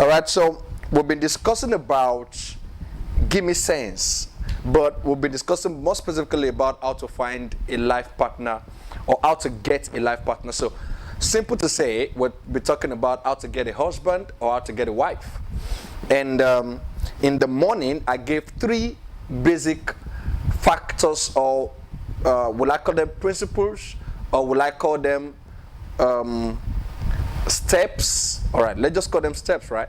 All right, so we've been discussing about give me sense, but we'll be discussing more specifically about how to find a life partner or how to get a life partner. So, simple to say, we'll be talking about how to get a husband or how to get a wife. And in the morning, I gave 3 basic factors, or will I call them principles, or will I call them steps? All right, let's just call them steps, right?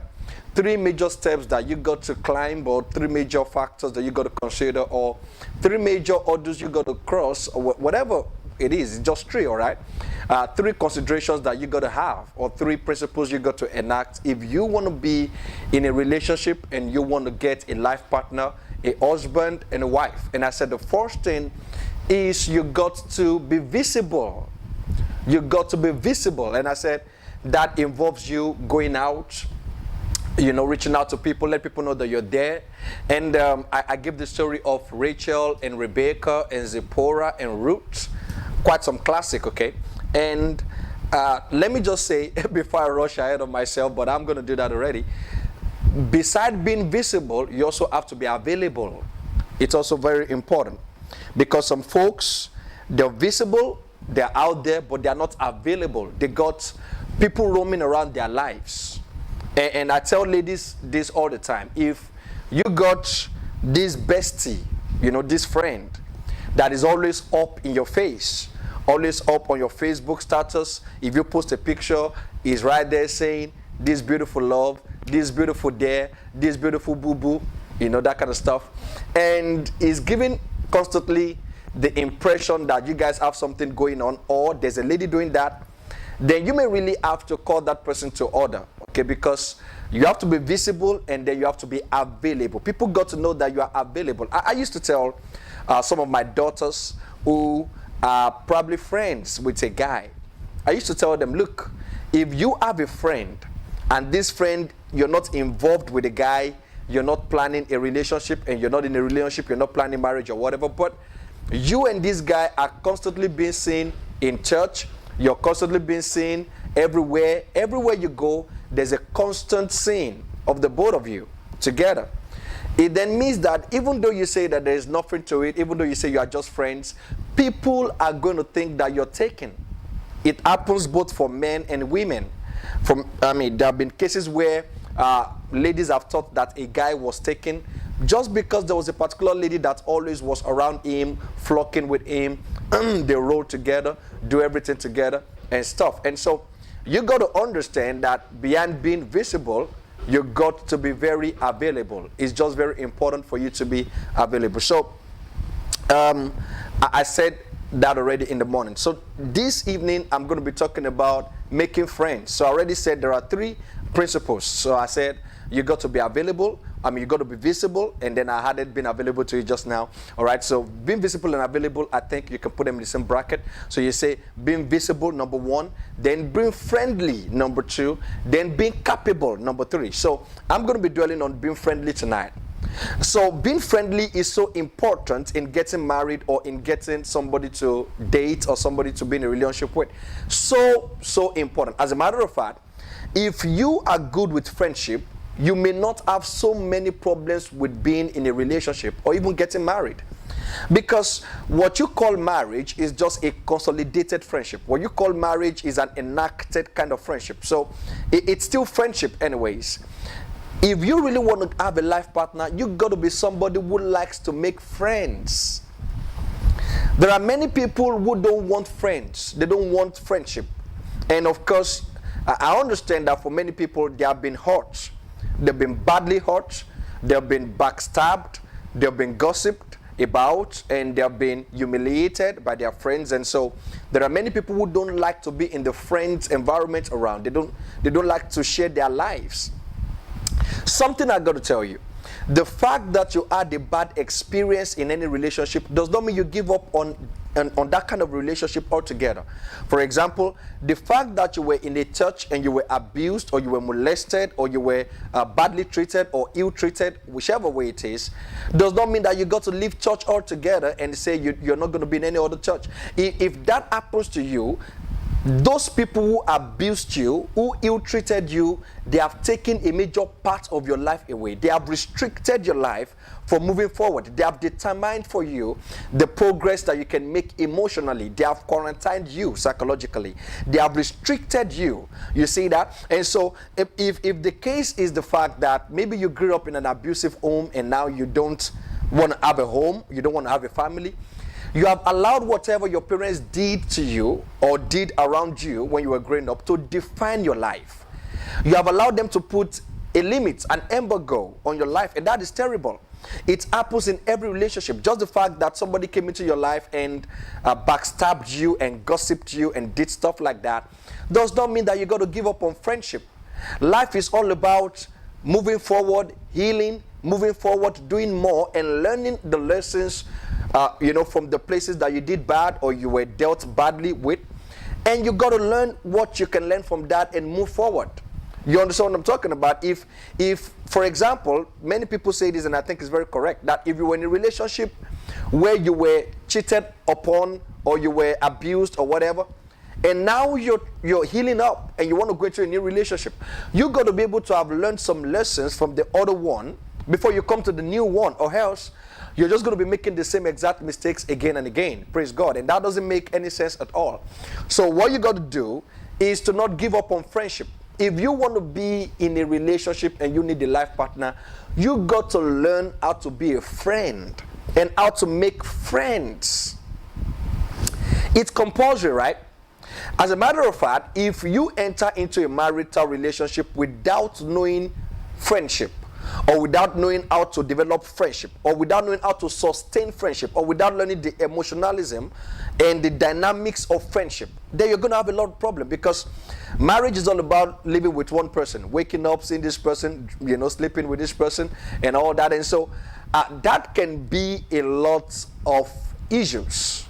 3 major steps that you got to climb, or 3 major factors that you got to consider, or 3 major hurdles you got to cross, or whatever it is. It's just 3, all right? 3 considerations that you got to have, or 3 principles you got to enact if you want to be in a relationship and you want to get a life partner, a husband and a wife. And I said the first thing is you got to be visible. You got to be visible. And I said that involves you going out, reaching out to people, let people know that you're there. And I give the story of Rachel and Rebecca and Zipporah and Ruth. Quite some classic, okay? And let me just say, before I rush ahead of myself, but I'm going to do that already. Besides being visible, you also have to be available. It's also very important. Because some folks, they're visible, they're out there, but they're not available. They got people roaming around their lives. And I tell ladies this all the time. If you got this bestie, this friend that is always up in your face, always up on your Facebook status, if you post a picture, he's right there saying, this beautiful love, this beautiful there, this beautiful boo-boo, that kind of stuff. And he's giving constantly the impression that you guys have something going on, or there's a lady doing that, then you may really have to call that person to order, okay? Because you have to be visible and then you have to be available. People got to know that you are available. I used to tell some of my daughters who are probably friends with a guy, I used to tell them, look, if you have a friend and this friend, you're not involved with a guy, you're not planning a relationship, and you're not in a relationship, you're not planning marriage or whatever, but you and this guy are constantly being seen in church, you're constantly being seen everywhere. Everywhere you go, there's a constant scene of the both of you together. It then means that even though you say that there is nothing to it, even though you say you are just friends, people are going to think that you're taken. It happens both for men and women. There have been cases where ladies have thought that a guy was taken just because there was a particular lady that always was around him, flocking with him. They roll together, do everything together and stuff. And so you got to understand that beyond being visible, you got to be very available. It's just very important for you to be available. So I said that already in the morning. So this evening, I'm going to be talking about making friends. So I already said there are 3 principles. So I said you got to be available. You got to be visible, and then I hadn't been available to you just now. All right, so being visible and available, I think you can put them in the same bracket. So you say being visible, number 1, then being friendly, number 2, then being capable, number 3. So I'm going to be dwelling on being friendly tonight. So being friendly is so important in getting married or in getting somebody to date or somebody to be in a relationship with. So important. As a matter of fact, if you are good with friendship, you may not have so many problems with being in a relationship or even getting married. Because what you call marriage is just a consolidated friendship. What you call marriage is an enacted kind of friendship. So it's still friendship anyways. If you really want to have a life partner, you got to be somebody who likes to make friends. There are many people who don't want friends. They don't want friendship. And of course, I understand that for many people, they have been hurt. They've been badly hurt, they've been backstabbed, they've been gossiped about, and they've been humiliated by their friends. And so there are many people who don't like to be in the friends environment around. They don't like to share their lives. Something I got to tell you. The fact that you had a bad experience in any relationship does not mean you give up on that kind of relationship altogether. For example, the fact that you were in a church and you were abused or you were molested or you were badly treated or ill-treated, whichever way it is, does not mean that you got to leave church altogether and say you're not going to be in any other church. If that happens to you, Those people who abused you, who ill-treated you, they have taken a major part of your life away. They have restricted your life from moving forward. They have determined for you the progress that you can make emotionally. They have quarantined you psychologically. They have restricted you. You see that? And so if the case is the fact that maybe you grew up in an abusive home and now you don't want to have a home, you don't want to have a family, you have allowed whatever your parents did to you or did around you when you were growing up to define your life. You have allowed them to put a limit, an embargo on your life, and that is terrible. It happens in every relationship. Just the fact that somebody came into your life and backstabbed you and gossiped you and did stuff like that does not mean that you got to give up on friendship. Life is all about moving forward, healing, moving forward, doing more, and learning the lessons from the places that you did bad or you were dealt badly with. And you got to learn what you can learn from that and move forward. You understand what I'm talking about? If for example, many people say this, and I think it's very correct, that if you were in a relationship where you were cheated upon or you were abused or whatever, and now you're healing up and you want to go into a new relationship, you got to be able to have learned some lessons from the other one before you come to the new one, or else you're just going to be making the same exact mistakes again and again. Praise God. And that doesn't make any sense at all. So what you got to do is to not give up on friendship. If you want to be in a relationship and you need a life partner, you got to learn how to be a friend and how to make friends. It's compulsory, right? As a matter of fact, if you enter into a marital relationship without knowing friendship, or without knowing how to develop friendship, or without knowing how to sustain friendship, or without learning the emotionalism and the dynamics of friendship, then you're going to have a lot of problem, because marriage is all about living with one person, waking up, seeing this person, sleeping with this person and all that. And so that can be a lot of issues,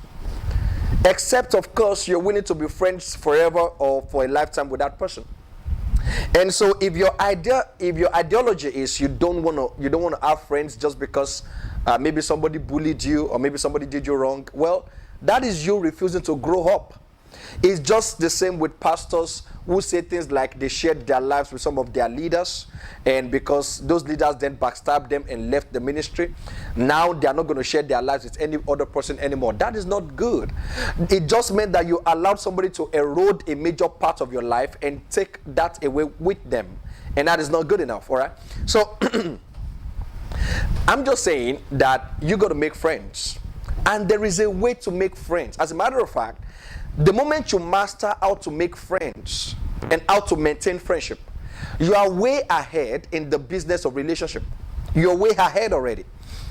except of course you're willing to be friends forever or for a lifetime with that person. And so if your ideology is you don't want to have friends just because maybe somebody bullied you or maybe somebody did you wrong, well, that is you refusing to grow up. It's just the same with pastors who say things like they shared their lives with some of their leaders, and because those leaders then backstabbed them and left the ministry, now they are not going to share their lives with any other person anymore. That is not good. It just meant that you allowed somebody to erode a major part of your life and take that away with them, and that is not good enough. All right, so I'm just saying that you got to make friends, and there is a way to make friends. As a matter of fact, the moment you master how to make friends and how to maintain friendship, you are way ahead in the business of relationship. You're way ahead already.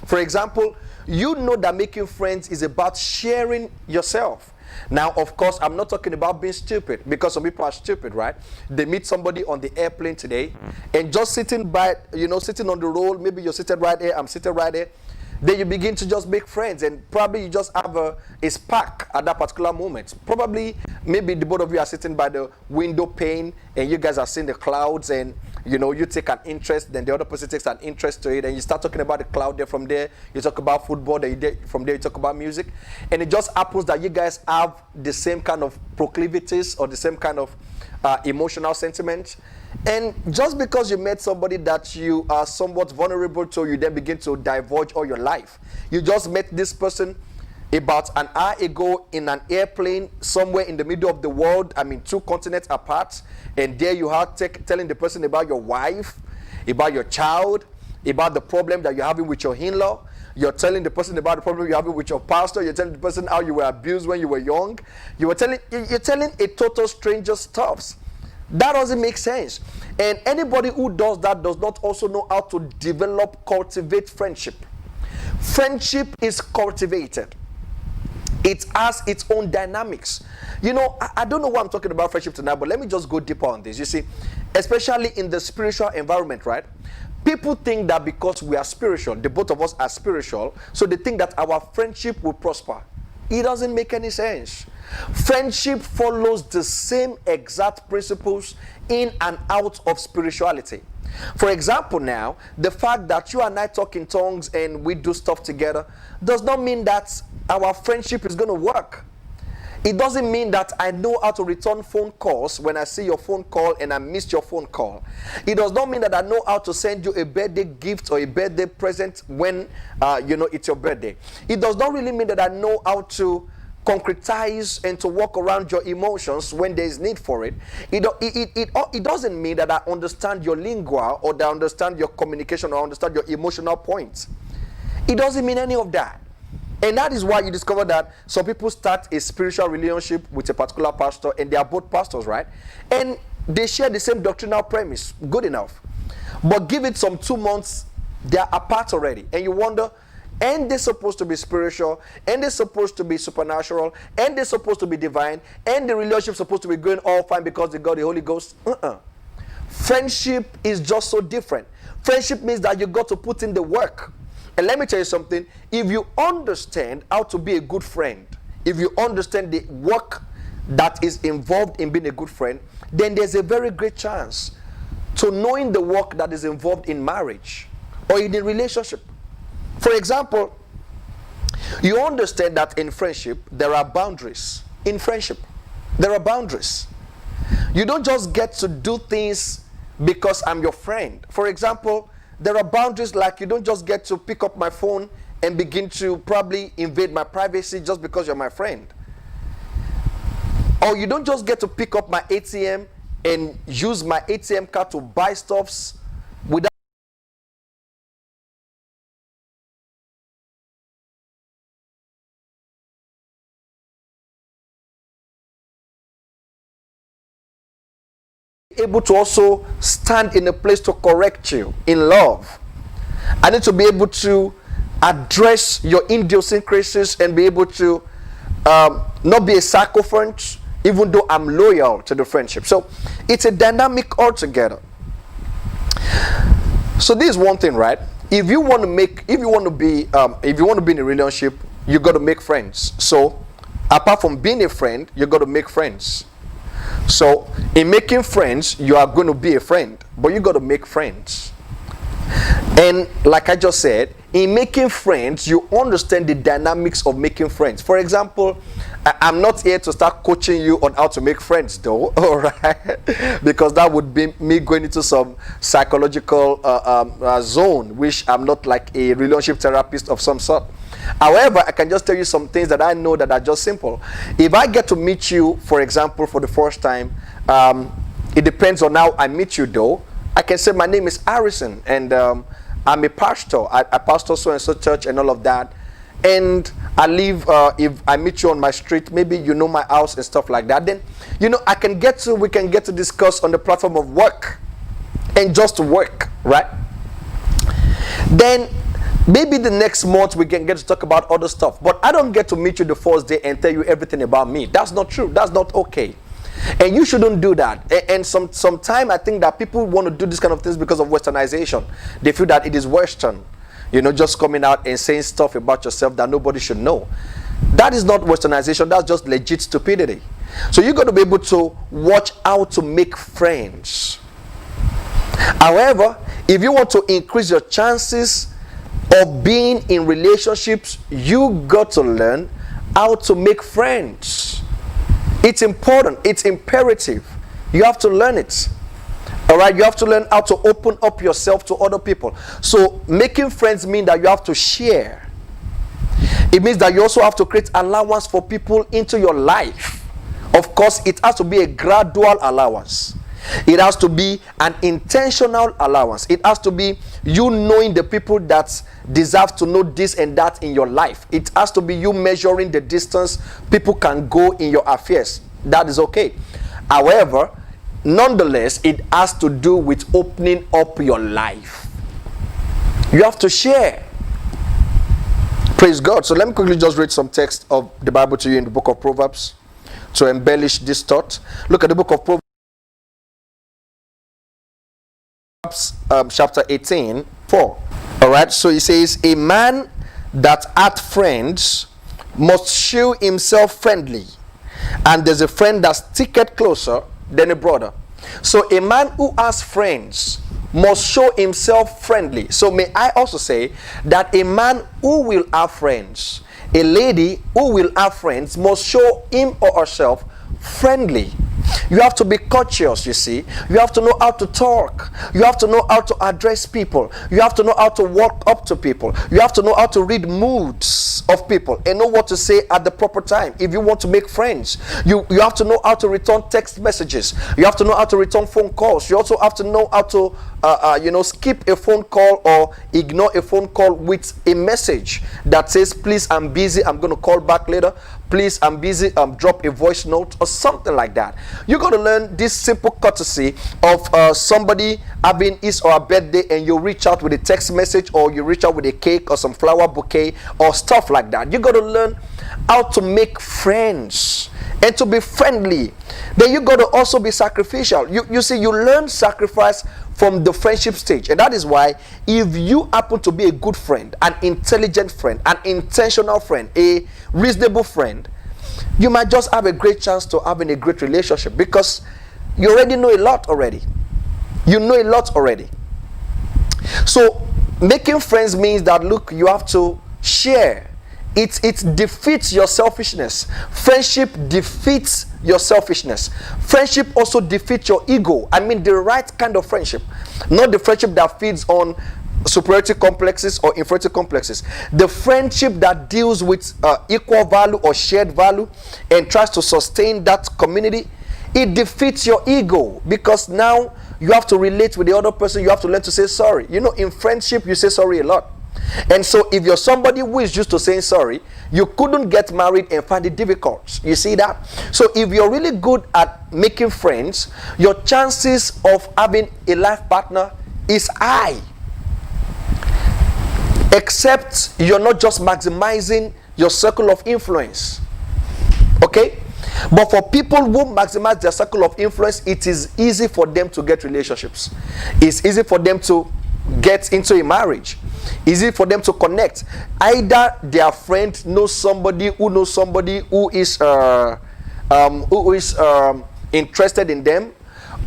For example, you know that making friends is about sharing yourself. Now, of course, I'm not talking about being stupid, because some people are stupid, right? They meet somebody on the airplane today, and just sitting sitting on the roll, maybe you're sitting right there, I'm sitting right there, then you begin to just make friends, and probably you just have a spark at that particular moment. Probably, maybe the both of you are sitting by the window pane, and you guys are seeing the clouds, and you take an interest, then the other person takes an interest to it, and you start talking about the cloud there. From there, you talk about football, from there you talk about music, and it just happens that you guys have the same kind of proclivities or the same kind of emotional sentiments. And just because you met somebody that you are somewhat vulnerable to, you then begin to divulge all your life. You just met this person about an hour ago in an airplane somewhere in the middle of the world, 2 continents apart, and there you are telling the person about your wife, about your child, about the problem that you're having with your in-law. You're telling the person about the problem you're having with your pastor. You're telling the person how you were abused when you were young. You're telling a total stranger stuff. That doesn't make sense. And anybody who does that does not also know how to cultivate friendship. Friendship is cultivated. It has its own dynamics. I don't know why I'm talking about friendship tonight, but let me just go deeper on this. You see, especially in the spiritual environment, right? People think that because we are spiritual, the both of us are spiritual, so they think that our friendship will prosper. It doesn't make any sense. Friendship follows the same exact principles in and out of spirituality. For example, now, the fact that you and I talk in tongues and we do stuff together does not mean that our friendship is going to work. It doesn't mean that I know how to return phone calls when I see your phone call and I missed your phone call. It does not mean that I know how to send you a birthday gift or a birthday present when it's your birthday. It does not really mean that I know how to concretize and to walk around your emotions when there is need for it. It doesn't mean that I understand your lingua or that I understand your communication or understand your emotional points. It doesn't mean any of that. And that is why you discover that some people start a spiritual relationship with a particular pastor, and they are both pastors, right? And they share the same doctrinal premise. Good enough. But give it some 2 months, they are apart already. And you wonder, and they're supposed to be spiritual, and they're supposed to be supernatural, and they're supposed to be divine, and the relationship is supposed to be going all fine because they got the Holy Ghost. Friendship is just so different. Friendship means that you got to put in the work. And let me tell you something, if you understand how to be a good friend, if you understand the work that is involved in being a good friend, then there's a very great chance to knowing the work that is involved in marriage or in a relationship. For example, you understand that in friendship, there are boundaries. In friendship, there are boundaries. You don't just get to do things because I'm your friend. For example, there are boundaries, like you don't just get to pick up my phone and begin to probably invade my privacy just because you're my friend. Or you don't just get to pick up my ATM and use my ATM card to buy stuffs without able to also stand in a place to correct you in love. I need to be able to address your idiosyncrasies and be able to not be a sycophant, even though I'm loyal to the friendship. So it's a dynamic altogether. So this is one thing, right? If you want to be in a relationship, you got to make friends. So apart from being a friend, you got to make friends. So in making friends, you are going to be a friend, but you got to make friends. And like I just said, in making friends, you understand the dynamics of making friends. For example, I'm not here to start coaching you on how to make friends, though, all right? Because that would be me going into some psychological zone, which I'm not like a relationship therapist of some sort. However, I can just tell you some things that I know that are just simple. If I get to meet you, for example, for the first time, it depends on how I meet you, though. I can say my name is Harrison, and I'm a pastor. I pastor so-and-so church and all of that. And I live, if I meet you on my street, maybe you know my house and stuff like that. Then, we can get to discuss on the platform of work and just work, right? Then, maybe the next month we can get to talk about other stuff. But I don't get to meet you the first day and tell you everything about me. That's not true. That's not okay. And you shouldn't do that. And sometime I think that people want to do this kind of things because of westernization. They feel that it is Western. Just coming out and saying stuff about yourself that nobody should know. That is not westernization. That's just legit stupidity. So you got to be able to watch how to make friends. However, if you want to increase your chances of being in relationships, you got to learn how to make friends. It's important. It's imperative. You have to learn it. All right, you have to learn how to open up yourself to other people. So making friends means that you have to share. It means that you also have to create allowance for people into your life. Of course, it has to be a gradual allowance. It has to be an intentional allowance. It has to be you knowing the people that deserve to know this and that in your life. It has to be you measuring the distance people can go in your affairs. That is okay. However, nonetheless, it has to do with opening up your life. You have to share. Praise God. So let me quickly just read some text of the Bible to you in the book of Proverbs to embellish this thought. Look at the book of Proverbs. Chapter 18, 4. All right, so he says, a man that hath friends must shew himself friendly, and there's a friend that sticketh closer than a brother. So a man who has friends must show himself friendly. So may I also say that a man who will have friends A lady who will have friends must show him or herself friendly. You have to be courteous, you see. You have to know how to talk. You have to know how to address people. You have to know how to walk up to people. You have to know how to read moods of people and know what to say at the proper time. If you want to make friends, you have to know how to return text messages. You have to know how to return phone calls. You also have to know how to skip a phone call or ignore a phone call with a message that says, please, I'm busy, I'm going to call back later. Please, I'm busy, drop a voice note or something like that. You got to learn this simple courtesy of somebody having his or her birthday, and you reach out with a text message, or you reach out with a cake or some flower bouquet or stuff like that. You got to learn how to make friends and to be friendly. Then you got to also be sacrificial. You see, you learn sacrifice from the friendship stage, and that is why if you happen to be a good friend, an intelligent friend, an intentional friend, a reasonable friend, you might just have a great chance to having a great relationship, because you already know a lot already. You know a lot already. So making friends means that, look, you have to share. It defeats your selfishness. Friendship defeats your selfishness. Friendship also defeats your ego. I mean, the right kind of friendship, not the friendship that feeds on superiority complexes or inferiority complexes. The friendship that deals with equal value or shared value and tries to sustain that community, it defeats your ego, because now you have to relate with the other person. You have to learn to say sorry. You know, in friendship, you say sorry a lot. And so if you're somebody who is used to saying sorry, you couldn't get married and find it difficult. You see that? So if you're really good at making friends, your chances of having a life partner is high. Except you're not just maximizing your circle of influence. Okay? But for people who maximize their circle of influence, it is easy for them to get relationships. It's easy for them to get into a marriage. Easy for them to connect. Either their friend knows somebody who is interested in them,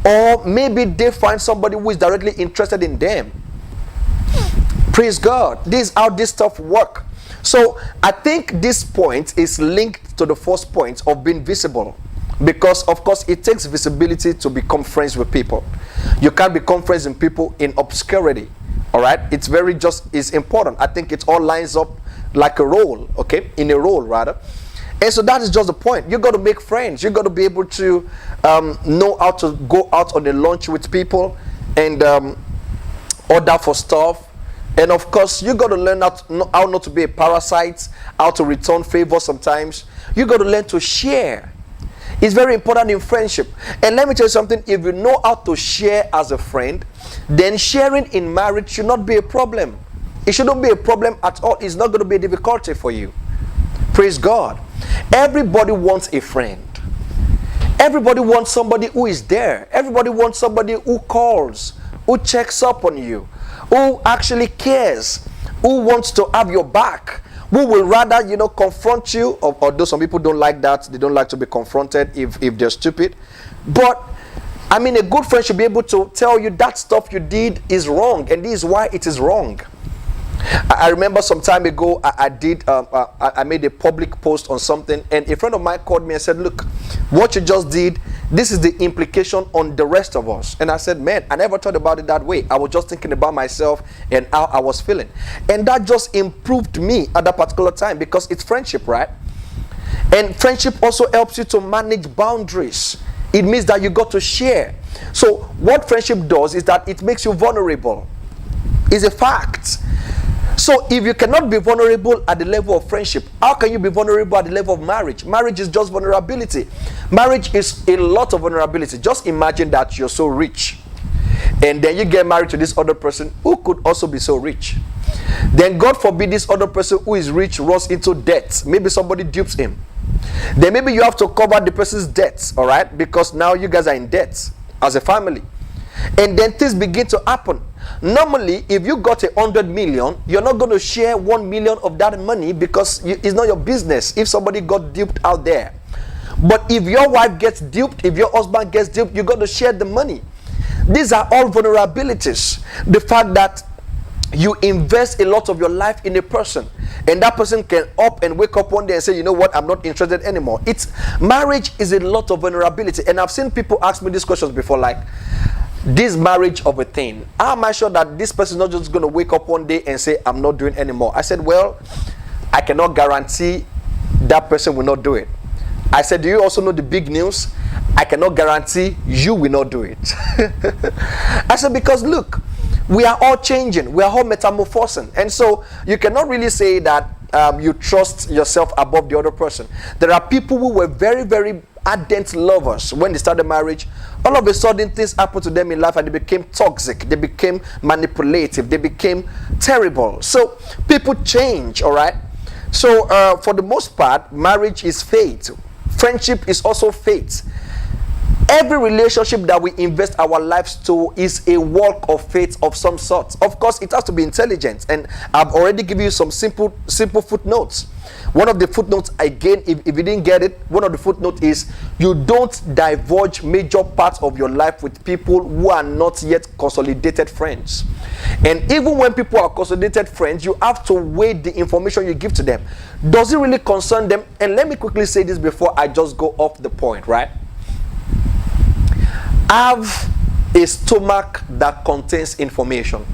or maybe they find somebody who is directly interested in them. Praise God. This is how this stuff works. So I think this point is linked to the first point of being visible, because of course it takes visibility to become friends with people. You can't become friends with people in obscurity. All right, it's important. I think it all lines up like a role, okay, in a role rather. And so that is just the point. You got to make friends. You got to be able to know how to go out on a lunch with people and order for stuff. And of course, you got to learn how not to be a parasite, how to return favor sometimes. You got to learn to share. It's very important in friendship. And let me tell you something, if you know how to share as a friend, then sharing in marriage should not be a problem. It shouldn't be a problem at all. It's not going to be a difficulty for you. Praise God. Everybody wants a friend. Everybody wants somebody who is there. Everybody wants somebody who calls, who checks up on you, who actually cares, who wants to have your back, who will rather, confront you, although some people don't like that. They don't like to be confronted if they're stupid. But, I mean, a good friend should be able to tell you that stuff you did is wrong, and this is why it is wrong. I remember some time ago, I made a public post on something, and a friend of mine called me and said, look, what you just did, this is the implication on the rest of us. And I said, man, I never thought about it that way. I was just thinking about myself and how I was feeling. And that just improved me at that particular time, because it's friendship, right? And friendship also helps you to manage boundaries. It means that you got to share. So what friendship does is that it makes you vulnerable. It's a fact. So if you cannot be vulnerable at the level of friendship, how can you be vulnerable at the level of marriage? Marriage is just vulnerability. Marriage is a lot of vulnerability. Just imagine that you're so rich, and then you get married to this other person who could also be so rich. Then God forbid this other person who is rich runs into debt. Maybe somebody dupes him. Then maybe you have to cover the person's debts, all right? Because now you guys are in debt as a family. And then things begin to happen. Normally, if you got 100 million, you're not going to share 1 million of that money, because it's not your business if somebody got duped out there. But if your wife gets duped, if your husband gets duped, you got to share the money. These are all vulnerabilities. The fact that you invest a lot of your life in a person, and that person can up and wake up one day and say, you know what, I'm not interested anymore. It's marriage is a lot of vulnerability. And I've seen people ask me these questions before, like, this marriage of a thing, how am I sure that this person is not just going to wake up one day and say, I'm not doing anymore? I said, well, I cannot guarantee that person will not do it. I said, do you also know the big news? I cannot guarantee you will not do it. I said, because look, we are all changing, we are all metamorphosing, and so you cannot really say that you trust yourself above the other person. There are people who were very, very ardent lovers when they started marriage. All of a sudden things happened to them in life and they became toxic, they became manipulative, they became terrible. So people change, all right? So for the most part, marriage is fate. Friendship is also fate. Every relationship that we invest our lives to is a walk of faith of some sort. Of course, it has to be intelligent, and I've already given you some simple footnotes. One of the footnotes, again, if you didn't get it, one of the footnotes is you don't divulge major parts of your life with people who are not yet consolidated friends. And even when people are consolidated friends, you have to weigh the information you give to them. Does it really concern them? And let me quickly say this before I just go off the point, right? Have a stomach that contains information.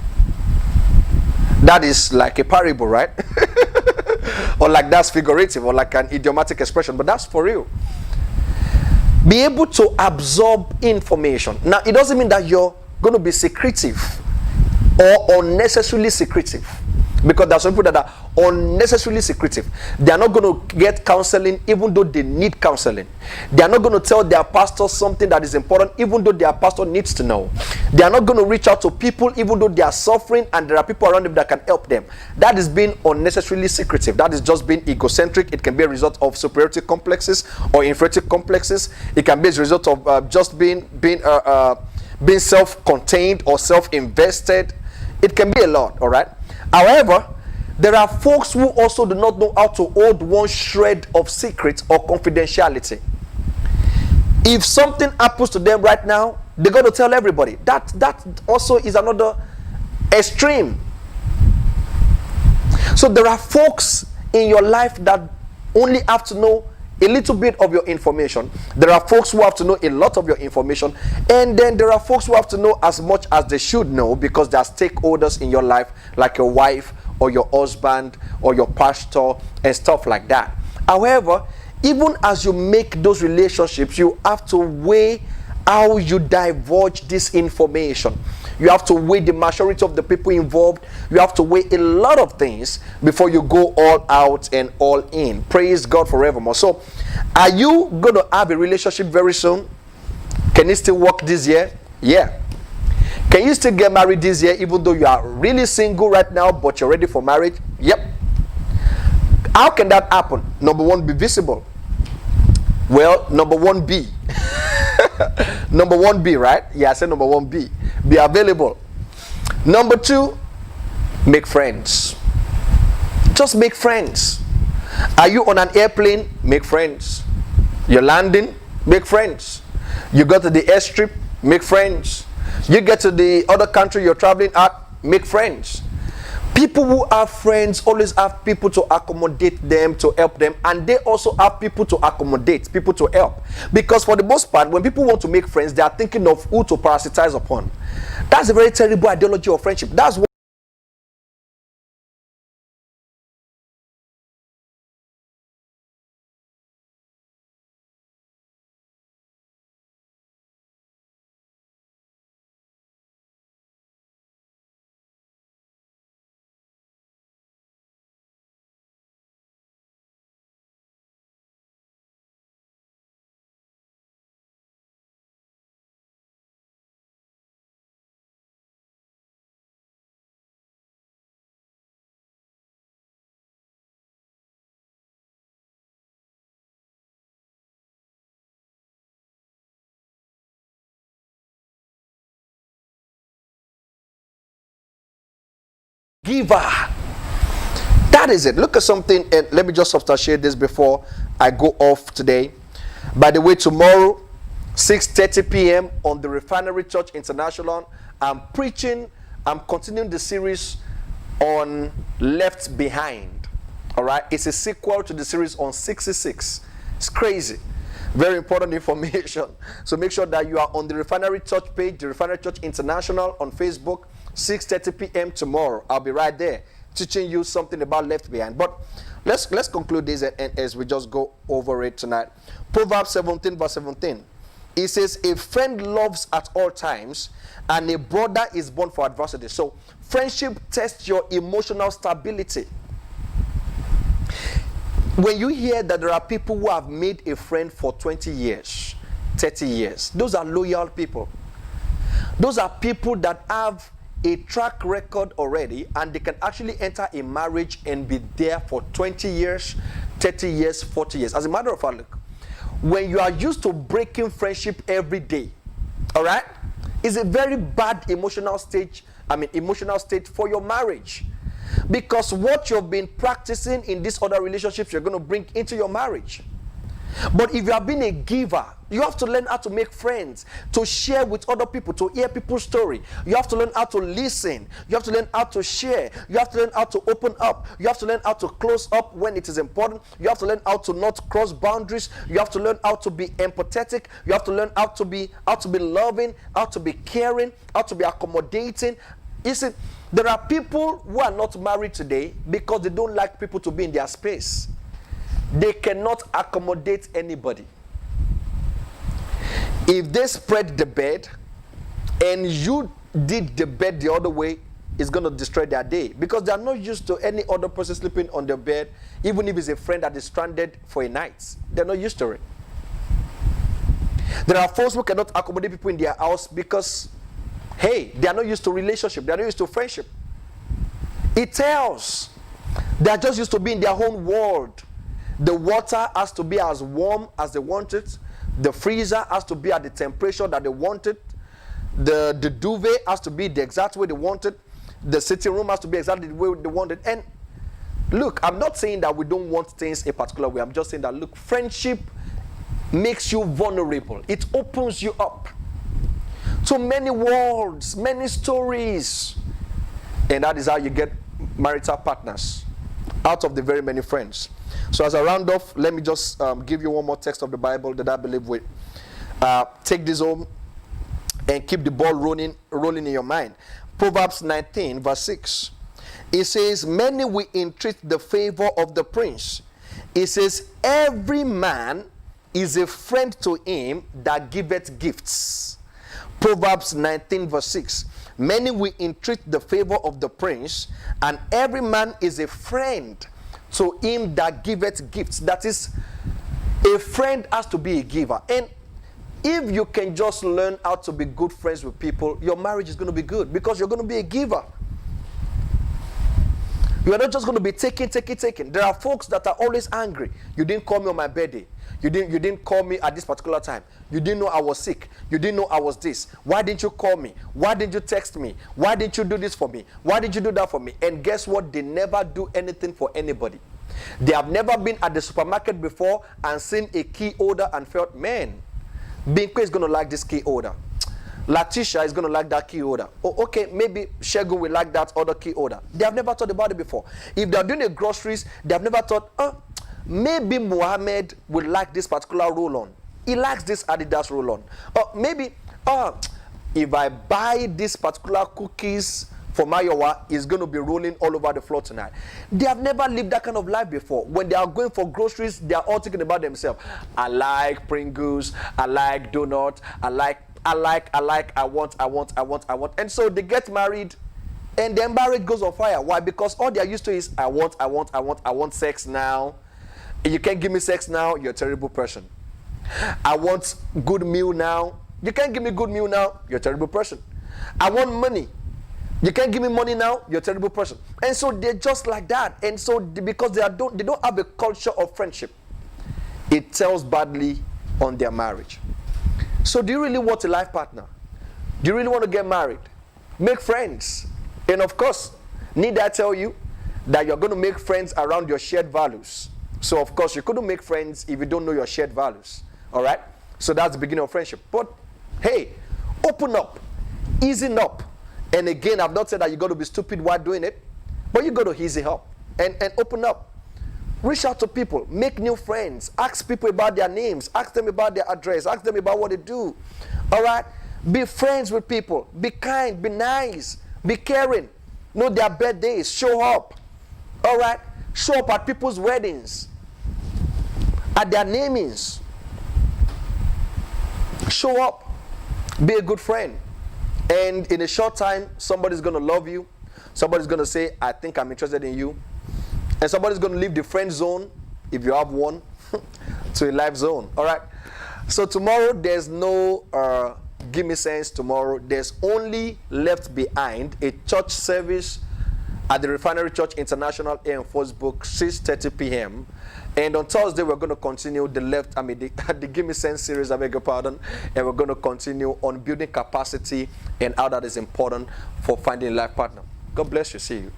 That is like a parable, right? Or like that's figurative, or like an idiomatic expression, but that's for real. Be able to absorb information. Now, it doesn't mean that you're going to be secretive or unnecessarily secretive, because there are some people that are unnecessarily secretive. They are not going to get counseling even though they need counseling. They are not going to tell their pastor something that is important even though their pastor needs to know. They are not going to reach out to people even though they are suffering and there are people around them that can help them. That is being unnecessarily secretive. That is just being egocentric. It can be a result of superiority complexes or inferiority complexes. It can be as a result of just being self-contained or self-invested. It can be a lot, all right? However, there are folks who also do not know how to hold one shred of secret or confidentiality. If something happens to them right now, they're going to tell everybody. That also is another extreme. So there are folks in your life that only have to know a little bit of your information. There are folks who have to know a lot of your information, and then there are folks who have to know as much as they should know because they are stakeholders in your life, like your wife or your husband or your pastor and stuff like that. However, even as you make those relationships, you have to weigh how you divulge this information. You have to weigh the maturity of the people involved. You have to weigh a lot of things before you go all out and all in. Praise God forevermore. So, are you going to have a relationship very soon? Can it still work this year? Yeah. Can you still get married this year even though you are really single right now but you're ready for marriage? Yep. How can that happen? Number one, be visible. Well, number one, be. Number one, be, right? Yeah, I said number one, be. Be available. Number two, make friends. Just make friends. Are you on an airplane? Make friends. You're landing? Make friends. You go to the airstrip? Make friends. You get to the other country you're traveling at? Make friends. People who have friends always have people to accommodate them, to help them, and they also have people to accommodate, people to help. Because for the most part, when people want to make friends, they are thinking of who to parasitize upon. That's a very terrible ideology of friendship. That's what giver. That is it. Look at something, and let me just substantiate this before I go off today. By the way, tomorrow, 6:30 p.m. on the Refinery Church International, I'm continuing the series on Left Behind. All right, it's a sequel to the series on 66. It's crazy. Very important information. So make sure that you are on the Refinery Church page, the Refinery Church International on Facebook, 6:30 p.m. tomorrow. I'll be right there teaching you something about Left Behind. But let's conclude this and as we just go over it tonight. Proverbs 17 verse 17. It says, a friend loves at all times, and a brother is born for adversity. So friendship tests your emotional stability. When you hear that there are people who have made a friend for 20 years, 30 years, those are loyal people. Those are people that have a track record already, and they can actually enter a marriage and be there for 20 years, 30 years, 40 years. As a matter of fact, look, when you are used to breaking friendship every day, all right, it's a very bad emotional state for your marriage. Because what you've been practicing in these other relationships, you're going to bring into your marriage. But if you have been a giver, you have to learn how to make friends, to share with other people, to hear people's story. You have to learn how to listen. You have to learn how to share. You have to learn how to open up. You have to learn how to close up when it is important. You have to learn how to not cross boundaries. You have to learn how to be empathetic. You have to learn how to be loving, how to be caring, how to be accommodating. You see, there are people who are not married today because they don't like people to be in their space. They cannot accommodate anybody. If they spread the bed and you did the bed the other way, it's going to destroy their day, because they are not used to any other person sleeping on their bed, even if it's a friend that is stranded for a night. They're not used to it. There are folks who cannot accommodate people in their house because, hey, they are not used to relationship. They are not used to friendship. It tells. They are just used to being in their own world. The water has to be as warm as they want it. The freezer has to be at the temperature that they want it. The duvet has to be the exact way they want it. The sitting room has to be exactly the way they want it. And look, I'm not saying that we don't want things a particular way. I'm just saying that, look, friendship makes you vulnerable. It opens you up to many worlds, many stories. And that is how you get marital partners, out of the very many friends. So as I round off, let me just give you one more text of the Bible that I believe will take this home and keep the ball rolling in your mind. Proverbs 19 verse 6. It says, many will entreat the favor of the prince. It says, every man is a friend to him that giveth gifts. Proverbs 19 verse 6. Many will entreat the favor of the prince, and every man is a friend to him that giveth gifts. That is, a friend has to be a giver. And if you can just learn how to be good friends with people, your marriage is going to be good, because you're going to be a giver. You are not just going to be taking. There are folks that are always angry. You didn't call me on my birthday. You didn't call me at this particular time. You didn't know I was sick. You didn't know I was this. Why didn't you call me? Why didn't you text me? Why didn't you do this for me? Why did you do that for me? And guess what? They never do anything for anybody. They have never been at the supermarket before and seen a key holder and felt, man, Binko is going to like this key holder. Latisha is going to like that key holder. Oh, okay, maybe Shegun will like that other key holder. They have never thought about it before. If they are doing the groceries, they have never thought, maybe Muhammad will like this particular roll-on. He likes this Adidas roll-on. Or maybe, if I buy this particular cookies for Mayowa, it's going to be rolling all over the floor tonight. They have never lived that kind of life before. When they are going for groceries, they are all thinking about themselves. I like Pringles. I like donut. I want. And so they get married, and their marriage goes on fire. Why? Because all they are used to is, I want sex now. You can't give me sex now, you're a terrible person. I want good meal now. You can't give me good meal now, you're a terrible person. I want money. You can't give me money now, you're a terrible person. And so they're just like that. And so because they don't have a culture of friendship, it tells badly on their marriage. So do you really want a life partner? Do you really want to get married? Make friends. And of course, need I tell you that you're going to make friends around your shared values. So, of course, you couldn't make friends if you don't know your shared values. All right? So that's the beginning of friendship. But, hey, open up. Easing up. And again, I've not said that you got to be stupid while doing it. But you got to easy up and open up. Reach out to people, make new friends, ask people about their names, ask them about their address, ask them about what they do. All right? Be friends with people, be kind, be nice, be caring. Know their birthdays, show up. All right? Show up at people's weddings, at their namings. Show up, be a good friend. And in a short time, somebody's going to love you. Somebody's going to say, I think I'm interested in you. And somebody's going to leave the friend zone, if you have one, to a life zone. All right? So tomorrow, there's no give me sense tomorrow. There's only left behind a church service at the Refinery Church International here in Fosbook, 6:30 p.m. And on Thursday, we're going to continue the Give Me Sense series, I beg your pardon. And we're going to continue on building capacity and how that is important for finding a life partner. God bless you. See you.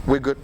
We're good.